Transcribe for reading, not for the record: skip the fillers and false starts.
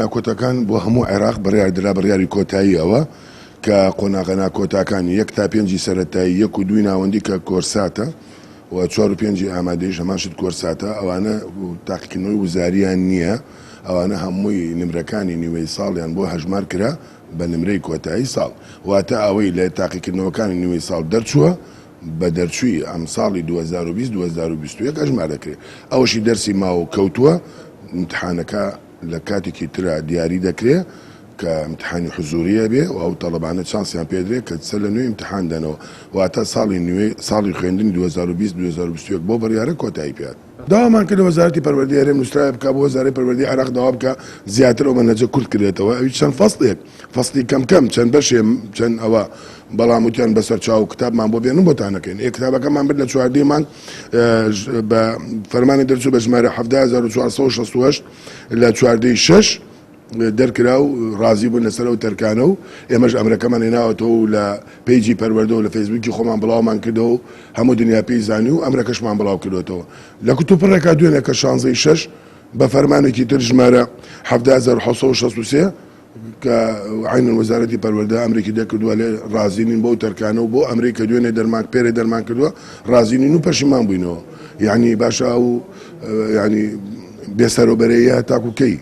ناکۆتەکان بۆ هەموو عێراق بڕیاردرا بڕیاری کۆتاییەوە کە قۆناغە ناکۆتاکانی 1 تا 5 سەرەتایی 1 و 2 ناوەندی کە کۆرساتە و 4 و 5 ئامادەیش هەماشت کۆرساتە ئەوانە تاقیکردنەوەی وزاریان نییە ئەوانە هەمووی نمرەکانی نیوەی ساڵیان بۆ هەژمار کرا بە نمرەی کۆتایی ساڵ واتە ئەوەی لە تاقیکردنەوەکانی نیوەی ساڵ دەرچووە بە دەرچووی ئەم ساڵی 2020-2021 هەژمار دەکرێت ئەوەشی دەرسی ماوە کەوتووە امتحانەکە لە کاتێکی ترا دیاری دەکرێت کە امتحانی حزوریە بێ و ئەو تەڵەبانە چانسیان پێدرێت کە سەر لە نوێی امتحان دەنەوە واتە ساڵی خوێندنی 2020-2021 بۆ بڕیارە کۆتایی پێات داوامان کرد وەزارەتی پەروەردەی هەرێم نووسراوە بکە بۆ وەزارەتی پەروەردەی عێراق داوا بکە زیاتر ئەو مەنهەجە کورت کردێتەوە ئەوی چەند فەسڵی کەم چەند بەشێ چەند ئەوە بەڵام وتیان بەسەر چاو کتابمان بۆ بێنن بۆتانەکەین کتابەکەمان برد لە چواردەیەمان بە فەرمانی دەرچوو بە ژمارە 17468 لە چواردەی 6 دەرکرا و ڕازی بوون لەسەر ئەو تەرکانە و ئێمەش ئەمرەکەمان هێناوەتەوە و لە پیجی پەروەردە و لە فەیسبووکی خۆمان بڵاومان کردەوە و هەموو دنیا پێی زانی و ئەمرەکەشمان بڵاو کردوێتەوە لە کتوپڕێکا دوێنێ کە 16 بە فەرمانێکی تر ژمارە 17663 کە عینەن وەزارەتی پەروەردە ئەمریکی دەکردووە لێ ڕازینین بۆ تەرکانە و بۆ ئەمریکا دوێنێ پێرێ دەرمان کردووە ڕازینین و پەشیمان بووینەوە یعنی باشە ئەو ینی بێسەرۆبەرەیە تاکوکەی